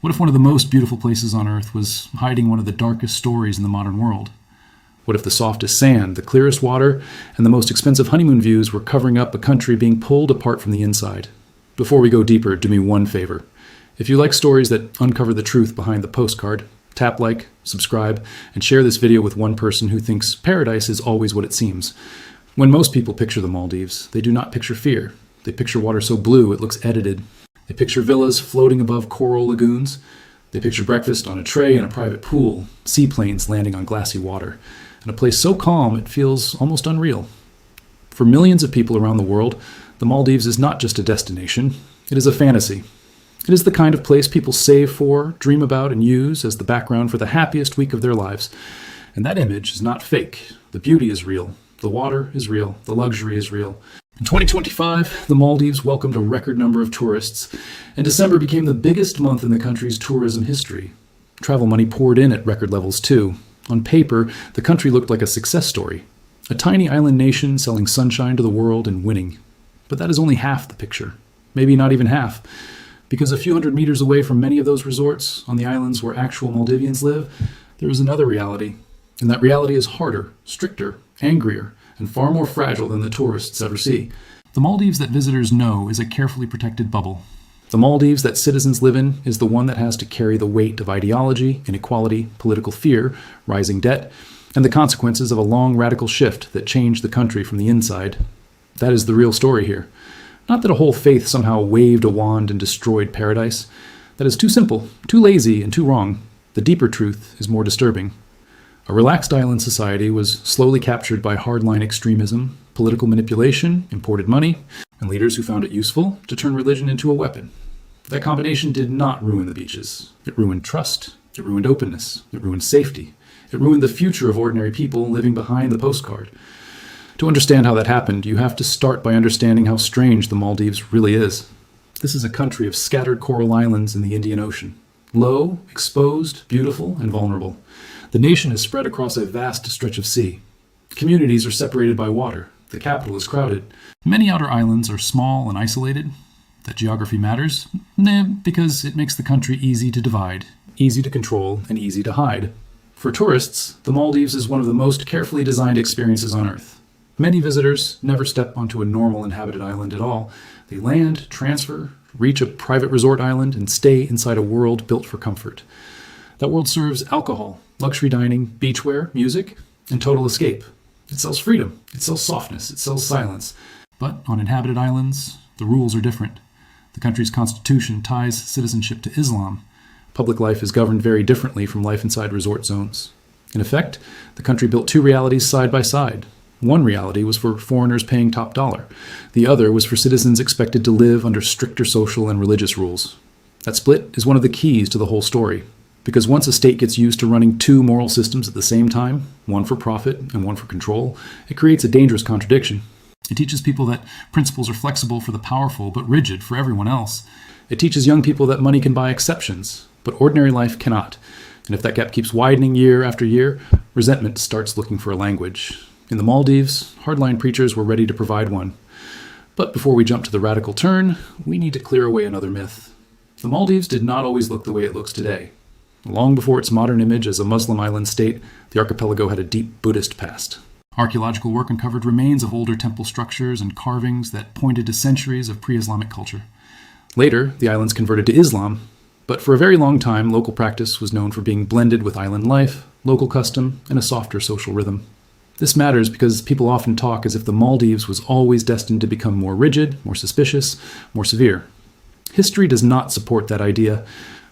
What if one of the most beautiful places on Earth was hiding one of the darkest stories in the modern world? What if the softest sand, the clearest water, and the most expensive honeymoon views were covering up a country being pulled apart from the inside? Before we go deeper, do me one favor. If you like stories that uncover the truth behind the postcard, tap like, subscribe, and share this video with one person who thinks paradise is always what it seems. When most people picture the Maldives, they do not picture fear. They picture water so blue it looks edited. They picture villas floating above coral lagoons. They picture breakfast on a tray in a private pool, seaplanes landing on glassy water, and a place so calm it feels almost unreal. For millions of people around the world, the Maldives is not just a destination, it is a fantasy. It is the kind of place people save for, dream about, and use as the background for the happiest week of their lives. And that image is not fake. The beauty is real. The water is real. The luxury is real. In 2025, the Maldives welcomed a record number of tourists, and December became the biggest month in the country's tourism history. Travel money poured in at record levels too. On paper, the country looked like a success story. A tiny island nation selling sunshine to the world and winning. But that is only half the picture. Maybe not even half. Because a few hundred meters away from many of those resorts, on the islands where actual Maldivians live, there is another reality. And that reality is harder, stricter, angrier, and far more fragile than the tourists ever see. The Maldives that visitors know is a carefully protected bubble. The Maldives that citizens live in is the one that has to carry the weight of ideology, inequality, political fear, rising debt, and the consequences of a long radical shift that changed the country from the inside. That is the real story here. Not that a whole faith somehow waved a wand and destroyed paradise. That is too simple, too lazy, and too wrong. The deeper truth is more disturbing. A relaxed island society was slowly captured by hardline extremism, political manipulation, imported money, and leaders who found it useful to turn religion into a weapon. That combination did not ruin the beaches. It ruined trust. It ruined openness. It ruined safety. It ruined the future of ordinary people living behind the postcard. To understand how that happened, you have to start by understanding how strange the Maldives really is. This is a country of scattered coral islands in the Indian Ocean. Low, exposed, beautiful, and vulnerable. The nation is spread across a vast stretch of sea. Communities are separated by water. The capital is crowded. Many outer islands are small and isolated. That geography matters? Nah, because it makes the country easy to divide, easy to control, and easy to hide. For tourists, the Maldives is one of the most carefully designed experiences on Earth. Many visitors never step onto a normal inhabited island at all. They land, transfer, reach a private resort island, and stay inside a world built for comfort. That world serves alcohol, luxury dining, beachwear, music, and total escape. It sells freedom, it sells softness, it sells silence. But on inhabited islands, the rules are different. The country's constitution ties citizenship to Islam. Public life is governed very differently from life inside resort zones. In effect, the country built two realities side by side. One reality was for foreigners paying top dollar. The other was for citizens expected to live under stricter social and religious rules. That split is one of the keys to the whole story. Because once a state gets used to running two moral systems at the same time, one for profit and one for control, it creates a dangerous contradiction. It teaches people that principles are flexible for the powerful, but rigid for everyone else. It teaches young people that money can buy exceptions, but ordinary life cannot. And if that gap keeps widening year after year, resentment starts looking for a language. In the Maldives, hardline preachers were ready to provide one. But before we jump to the radical turn, we need to clear away another myth. The Maldives did not always look the way it looks today. Long before its modern image as a Muslim island state, the archipelago had a deep Buddhist past. Archaeological work uncovered remains of older temple structures and carvings that pointed to centuries of pre-Islamic culture. Later, the islands converted to Islam, but for a very long time, local practice was known for being blended with island life, local custom, and a softer social rhythm. This matters because people often talk as if the Maldives was always destined to become more rigid, more suspicious, more severe. History does not support that idea.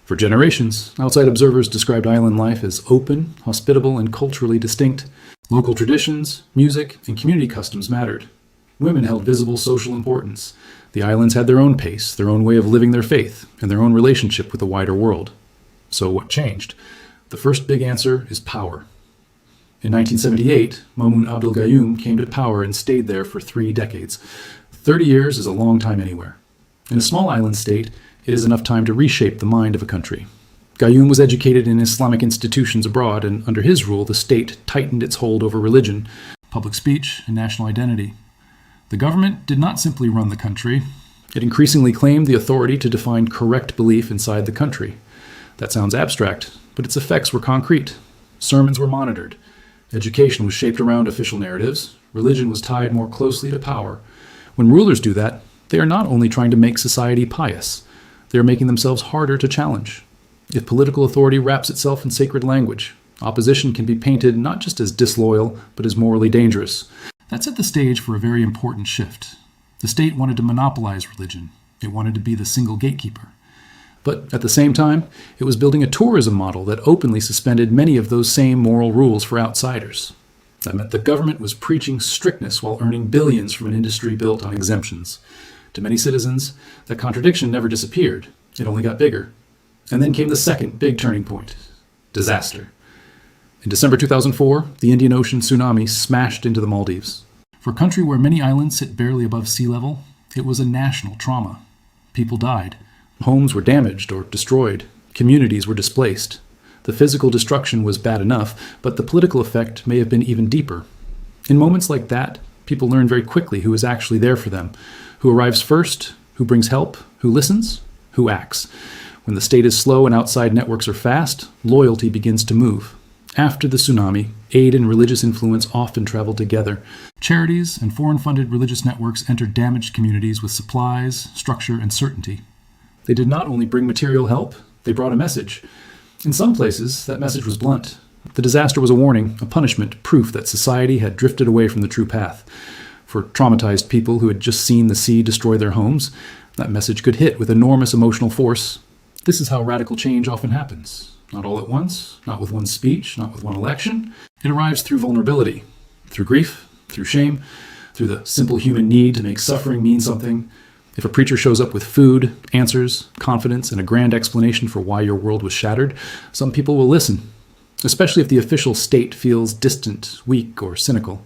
For generations, outside observers described island life as open, hospitable, and culturally distinct. Local traditions, music, and community customs mattered. Women held visible social importance. The islands had their own pace, their own way of living their faith, and their own relationship with the wider world. So what changed? The first big answer is power. In 1978, Maumoon Abdel Gayoom came to power and stayed there for 3 decades. 30 years is a long time anywhere. In a small island state, it is enough time to reshape the mind of a country. Gayoom was educated in Islamic institutions abroad, and under his rule, the state tightened its hold over religion, public speech, and national identity. The government did not simply run the country. It increasingly claimed the authority to define correct belief inside the country. That sounds abstract, but its effects were concrete. Sermons were monitored. Education was shaped around official narratives. Religion was tied more closely to power. When rulers do that, they are not only trying to make society pious, they are making themselves harder to challenge. If political authority wraps itself in sacred language, opposition can be painted not just as disloyal, but as morally dangerous. That set the stage for a very important shift. The state wanted to monopolize religion. It wanted to be the single gatekeeper. But at the same time, it was building a tourism model that openly suspended many of those same moral rules for outsiders. That meant the government was preaching strictness while earning billions from an industry built on exemptions. To many citizens, that contradiction never disappeared. It only got bigger. And then came the second big turning point: disaster. In December 2004, the Indian Ocean tsunami smashed into the Maldives. For a country where many islands sit barely above sea level, it was a national trauma. People died. Homes were damaged or destroyed. Communities were displaced. The physical destruction was bad enough, but the political effect may have been even deeper. In moments like that, people learn very quickly who is actually there for them, who arrives first, who brings help, who listens, who acts. When the state is slow and outside networks are fast, loyalty begins to move. After the tsunami, aid and religious influence often traveled together. Charities and foreign-funded religious networks entered damaged communities with supplies, structure, and certainty. They did not only bring material help, they brought a message. In some places, that message was blunt. The disaster was a warning, a punishment, proof that society had drifted away from the true path. For traumatized people who had just seen the sea destroy their homes, that message could hit with enormous emotional force. This is how radical change often happens. Not all at once, not with one speech, not with one election. It arrives through vulnerability, through grief, through shame, through the simple human need to make suffering mean something. If a preacher shows up with food, answers, confidence, and a grand explanation for why your world was shattered, some people will listen, especially if the official state feels distant, weak, or cynical.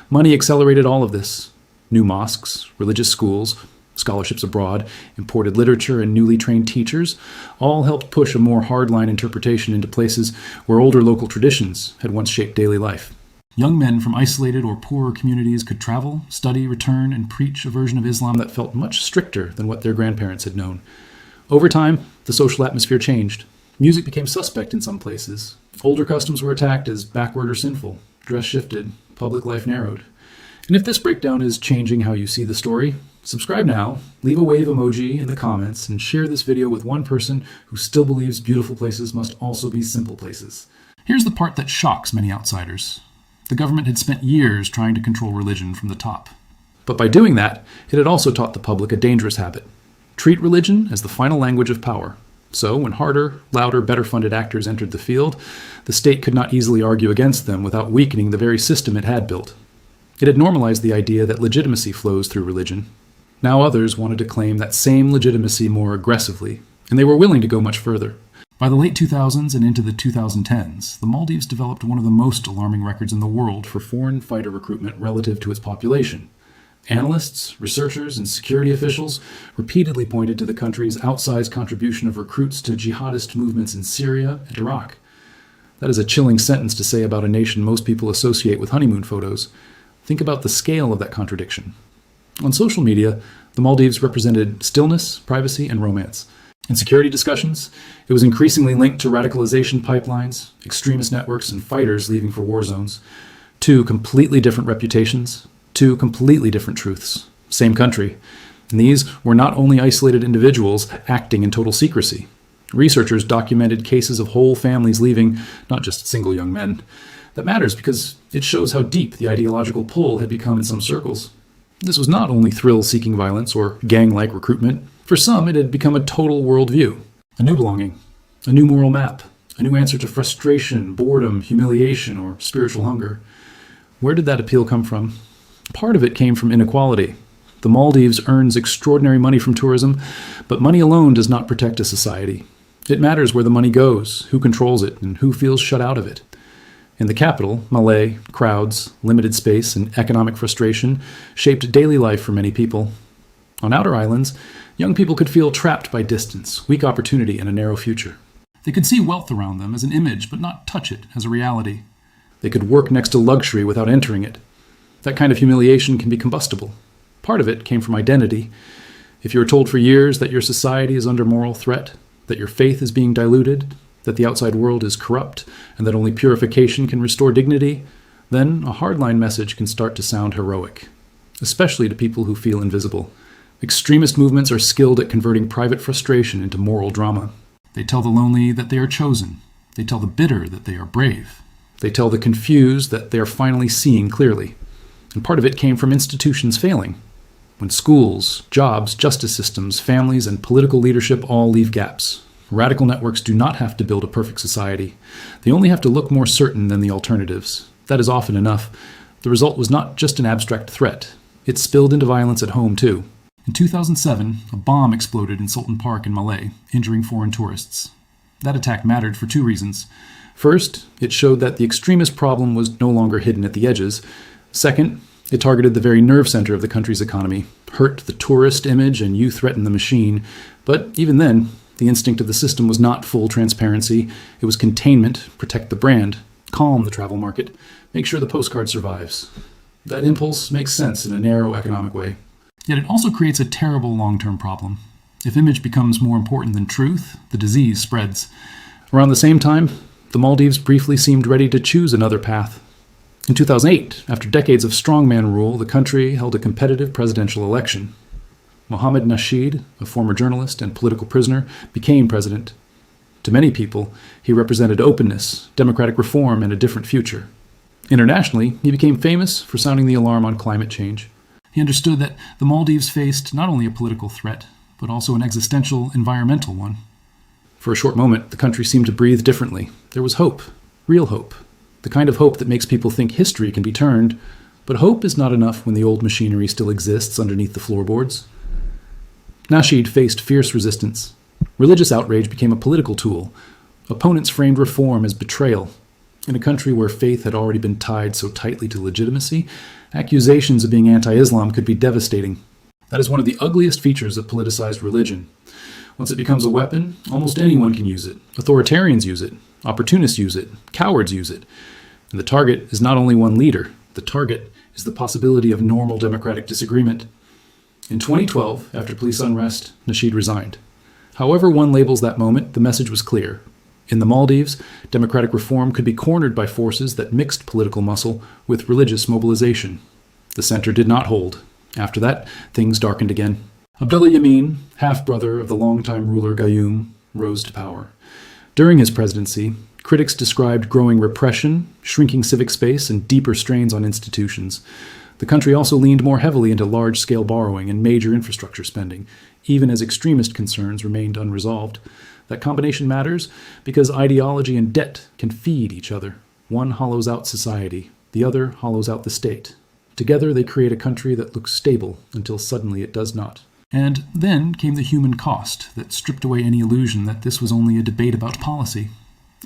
Money accelerated all of this. New mosques, religious schools, scholarships abroad, imported literature, and newly trained teachers all helped push a more hardline interpretation into places where older local traditions had once shaped daily life. Young men from isolated or poorer communities could travel, study, return, and preach a version of Islam that felt much stricter than what their grandparents had known. Over time, the social atmosphere changed. Music became suspect in some places. Older customs were attacked as backward or sinful. Dress shifted. Public life narrowed. And if this breakdown is changing how you see the story, subscribe now, leave a wave emoji in the comments, and share this video with one person who still believes beautiful places must also be simple places. Here's the part that shocks many outsiders. The government had spent years trying to control religion from the top. But by doing that, it had also taught the public a dangerous habit. Treat religion as the final language of power. So when harder, louder, better-funded actors entered the field, the state could not easily argue against them without weakening the very system it had built. It had normalized the idea that legitimacy flows through religion. Now others wanted to claim that same legitimacy more aggressively, and they were willing to go much further. By the late 2000s and into the 2010s, the Maldives developed one of the most alarming records in the world for foreign fighter recruitment relative to its population. Analysts, researchers, and security officials repeatedly pointed to the country's outsized contribution of recruits to jihadist movements in Syria and Iraq. That is a chilling sentence to say about a nation most people associate with honeymoon photos. Think about the scale of that contradiction. On social media, the Maldives represented stillness, privacy, and romance. In security discussions, it was increasingly linked to radicalization pipelines, extremist networks, and fighters leaving for war zones. Two completely different reputations, two completely different truths. Same country. And these were not only isolated individuals acting in total secrecy. Researchers documented cases of whole families leaving, not just single young men. That matters because it shows how deep the ideological pull had become in some circles. This was not only thrill-seeking violence or gang-like recruitment. For some, it had become a total worldview, a new belonging, a new moral map, a new answer to frustration, boredom, humiliation, or spiritual hunger. Where did that appeal come from? Part of it came from inequality. The Maldives earns extraordinary money from tourism, but money alone does not protect a society. It matters where the money goes, who controls it, and who feels shut out of it. In the capital, Malé, crowds, limited space, and economic frustration shaped daily life for many people. On outer islands, young people could feel trapped by distance, weak opportunity, and a narrow future. They could see wealth around them as an image, but not touch it as a reality. They could work next to luxury without entering it. That kind of humiliation can be combustible. Part of it came from identity. If you were told for years that your society is under moral threat, that your faith is being diluted, that the outside world is corrupt, and that only purification can restore dignity, then a hardline message can start to sound heroic, especially to people who feel invisible. Extremist movements are skilled at converting private frustration into moral drama. They tell the lonely that they are chosen. They tell the bitter that they are brave. They tell the confused that they are finally seeing clearly. And part of it came from institutions failing. When schools, jobs, justice systems, families, and political leadership all leave gaps. Radical networks do not have to build a perfect society. They only have to look more certain than the alternatives. That is often enough. The result was not just an abstract threat. It spilled into violence at home, too. In 2007, a bomb exploded in Sultan Park in Malé, injuring foreign tourists. That attack mattered for two reasons. First, it showed that the extremist problem was no longer hidden at the edges. Second, it targeted the very nerve center of the country's economy, hurt the tourist image, and you threatened the machine. But even then, the instinct of the system was not full transparency. It was containment, protect the brand, calm the travel market, make sure the postcard survives. That impulse makes sense in a narrow economic way. Yet it also creates a terrible long-term problem. If image becomes more important than truth, the disease spreads. Around the same time, the Maldives briefly seemed ready to choose another path. In 2008, after decades of strongman rule, the country held a competitive presidential election. Mohammed Nasheed, a former journalist and political prisoner, became president. To many people, he represented openness, democratic reform, and a different future. Internationally, he became famous for sounding the alarm on climate change. He understood that the Maldives faced not only a political threat, but also an existential, environmental one. For a short moment, the country seemed to breathe differently. There was hope, real hope, the kind of hope that makes people think history can be turned. But hope is not enough when the old machinery still exists underneath the floorboards. Nasheed faced fierce resistance. Religious outrage became a political tool. Opponents framed reform as betrayal. In a country where faith had already been tied so tightly to legitimacy, accusations of being anti-Islam could be devastating. That is one of the ugliest features of politicized religion. Once it becomes a weapon, almost anyone can use it. Authoritarians use it. Opportunists use it. Cowards use it. And the target is not only one leader. The target is the possibility of normal democratic disagreement. In 2012, after police unrest, Nasheed resigned. However one labels that moment, the message was clear. In the Maldives, democratic reform could be cornered by forces that mixed political muscle with religious mobilization. The center did not hold. After that, things darkened again. Abdullah Yameen, half-brother of the longtime ruler Gayoom, rose to power. During his presidency, critics described growing repression, shrinking civic space, and deeper strains on institutions. The country also leaned more heavily into large-scale borrowing and major infrastructure spending, even as extremist concerns remained unresolved. That combination matters because ideology and debt can feed each other. One hollows out society, the other hollows out the state. Together they create a country that looks stable until suddenly it does not. And then came the human cost that stripped away any illusion that this was only a debate about policy.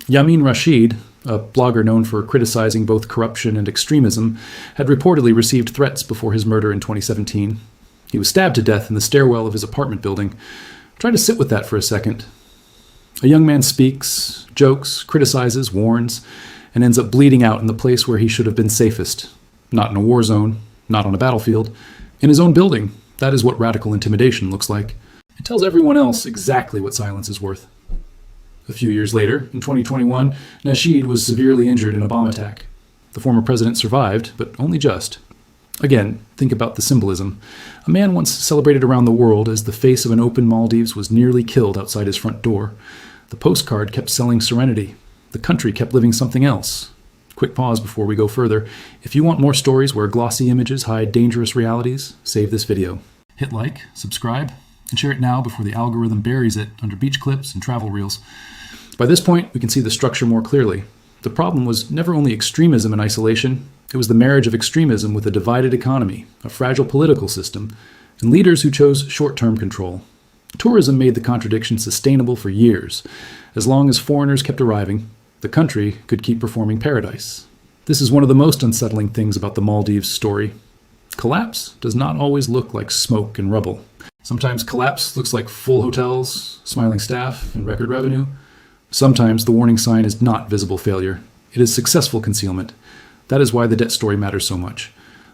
Yamin Rashid, a blogger known for criticizing both corruption and extremism, had reportedly received threats before his murder in 2017. He was stabbed to death in the stairwell of his apartment building. Try to sit with that for a second. A young man speaks, jokes, criticizes, warns, and ends up bleeding out in the place where he should have been safest. Not in a war zone, not on a battlefield, in his own building. That is what radical intimidation looks like. It tells everyone else exactly what silence is worth. A few years later, in 2021, Nasheed was severely injured in a bomb attack. The former president survived, but only just. Again, think about the symbolism. A man once celebrated around the world as the face of an open Maldives was nearly killed outside his front door. The postcard kept selling serenity. The country kept living something else. Quick pause before we go further. If you want more stories where glossy images hide dangerous realities, save this video. Hit like, subscribe, and share it now before the algorithm buries it under beach clips and travel reels. By this point, we can see the structure more clearly. The problem was never only extremism in isolation. It was the marriage of extremism with a divided economy, a fragile political system, and leaders who chose short-term control. Tourism made the contradiction sustainable for years. As long as foreigners kept arriving, the country could keep performing paradise. This is one of the most unsettling things about the Maldives story. Collapse does not always look like smoke and rubble. Sometimes collapse looks like full hotels, smiling staff, and record revenue. Sometimes the warning sign is not visible failure. It is successful concealment. That is why the debt story matters so much.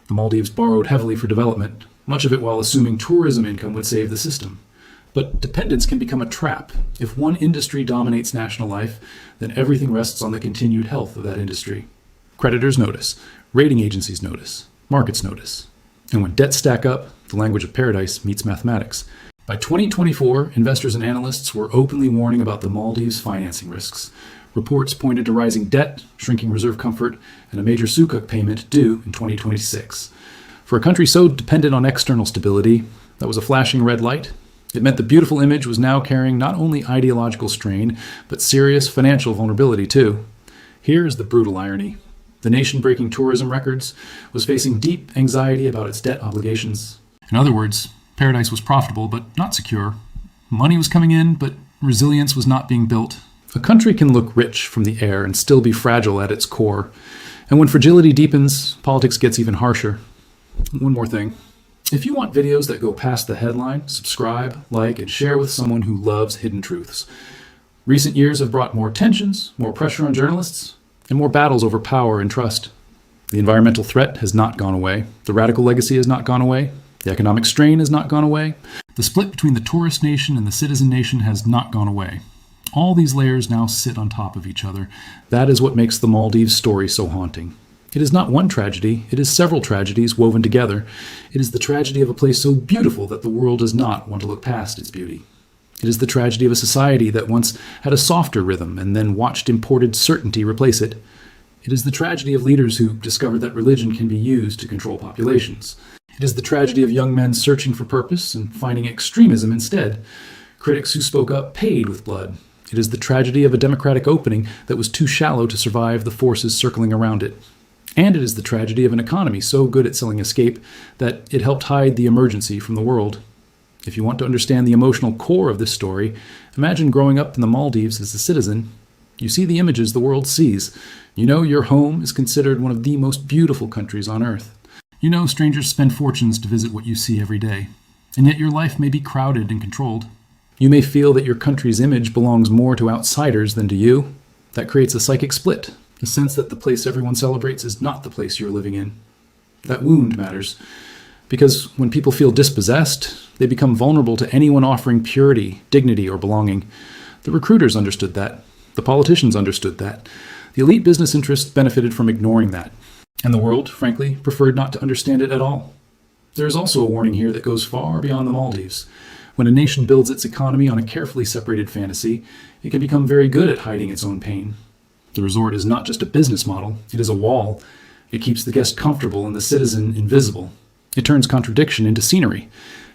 The Maldives borrowed heavily for development, much of it while assuming tourism income would save the system. But dependence can become a trap. If one industry dominates national life, then everything rests on the continued health of that industry. Creditors notice, rating agencies notice, markets notice. And when debts stack up, the language of paradise meets mathematics. By 2024, investors and analysts were openly warning about the Maldives' financing risks. Reports pointed to rising debt, shrinking reserve comfort, and a major sukuk payment due in 2026. For a country so dependent on external stability, that was a flashing red light. It meant the beautiful image was now carrying not only ideological strain, but serious financial vulnerability too. Here's the brutal irony. The nation-breaking tourism records was facing deep anxiety about its debt obligations. In other words, paradise was profitable but not secure. Money was coming in, but resilience was not being built. A country can look rich from the air and still be fragile at its core. And when fragility deepens, politics gets even harsher. One more thing. If you want videos that go past the headline, subscribe, like, and share with someone who loves hidden truths. Recent years have brought more tensions, more pressure on journalists, and more battles over power and trust. The environmental threat has not gone away. The radical legacy has not gone away. The economic strain has not gone away. The split between the tourist nation and the citizen nation has not gone away. All these layers now sit on top of each other. That is what makes the Maldives story so haunting. It is not one tragedy, it is several tragedies woven together. It is the tragedy of a place so beautiful that the world does not want to look past its beauty. It is the tragedy of a society that once had a softer rhythm and then watched imported certainty replace it. It is the tragedy of leaders who discovered that religion can be used to control populations. It is the tragedy of young men searching for purpose and finding extremism instead. Critics who spoke up paid with blood. It is the tragedy of a democratic opening that was too shallow to survive the forces circling around it. And it is the tragedy of an economy so good at selling escape that it helped hide the emergency from the world. If you want to understand the emotional core of this story, imagine growing up in the Maldives as a citizen. You see the images the world sees. You know your home is considered one of the most beautiful countries on earth. You know strangers spend fortunes to visit what you see every day. And yet your life may be crowded and controlled. You may feel that your country's image belongs more to outsiders than to you. That creates a psychic split, a sense that the place everyone celebrates is not the place you're living in. That wound matters, because when people feel dispossessed, they become vulnerable to anyone offering purity, dignity, or belonging. The recruiters understood that. The politicians understood that. The elite business interests benefited from ignoring that. And the world, frankly, preferred not to understand it at all. There is also a warning here that goes far beyond the Maldives. When a nation builds its economy on a carefully separated fantasy, it can become very good at hiding its own pain. The resort is not just a business model, it is a wall. It keeps the guest comfortable and the citizen invisible. It turns contradiction into scenery.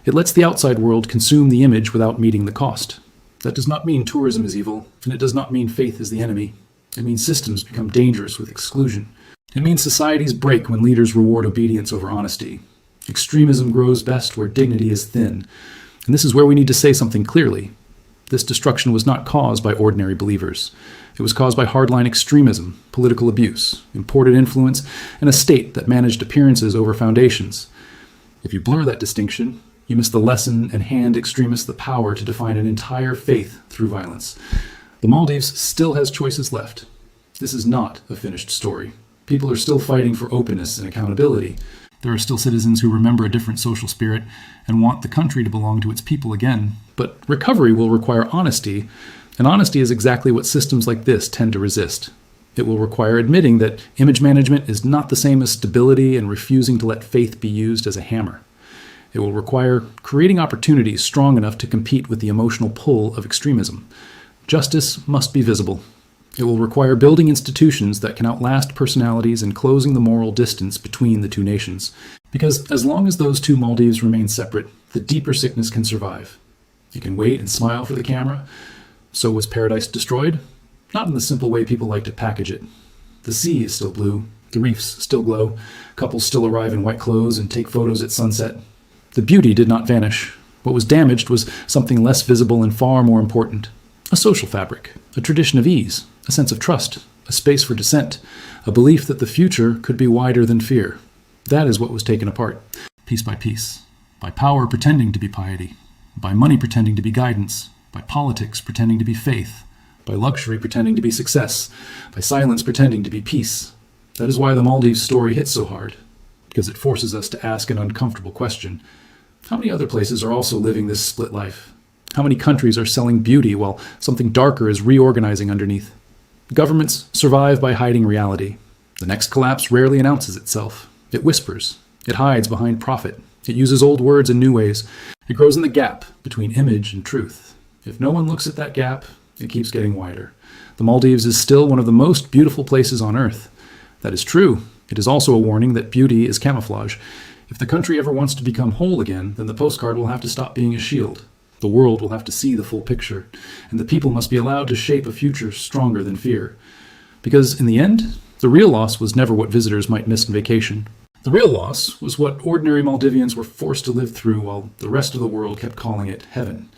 It lets the outside world consume the image without meeting the cost. That does not mean tourism is evil, and it does not mean faith is the enemy. It means systems become dangerous with exclusion. It means societies break when leaders reward obedience over honesty. Extremism grows best where dignity is thin. And this is where we need to say something clearly. This destruction was not caused by ordinary believers. It was caused by hardline extremism, political abuse, imported influence, and a state that managed appearances over foundations. If you blur that distinction, you miss the lesson and hand extremists the power to define an entire faith through violence. The Maldives still has choices left. This is not a finished story. People are still fighting for openness and accountability. There are still citizens who remember a different social spirit and want the country to belong to its people again. But recovery will require honesty, and honesty is exactly what systems like this tend to resist. It will require admitting that image management is not the same as stability and refusing to let faith be used as a hammer. It will require creating opportunities strong enough to compete with the emotional pull of extremism. Justice must be visible. It will require building institutions that can outlast personalities and closing the moral distance between the two nations. Because as long as those two Maldives remain separate, the deeper sickness can survive. You can wait and smile for the camera. So was paradise destroyed? Not in the simple way people like to package it. The sea is still blue. The reefs still glow. Couples still arrive in white clothes and take photos at sunset. The beauty did not vanish. What was damaged was something less visible and far more important. A social fabric, a tradition of ease, a sense of trust, a space for dissent, a belief that the future could be wider than fear. That is what was taken apart, piece by piece, by power pretending to be piety, by money pretending to be guidance, by politics pretending to be faith, by luxury pretending to be success, by silence pretending to be peace. That is why the Maldives story hits so hard, because it forces us to ask an uncomfortable question. How many other places are also living this split life? How many countries are selling beauty while something darker is reorganizing underneath? Governments survive by hiding reality. The next collapse rarely announces itself. It whispers. It hides behind profit. It uses old words in new ways. It grows in the gap between image and truth. If no one looks at that gap, it keeps getting wider. The Maldives is still one of the most beautiful places on earth. That is true. It is also a warning that beauty is camouflage. If the country ever wants to become whole again, then the postcard will have to stop being a shield. The world will have to see the full picture, and the people must be allowed to shape a future stronger than fear. Because in the end, the real loss was never what visitors might miss on vacation. The real loss was what ordinary Maldivians were forced to live through while the rest of the world kept calling it heaven.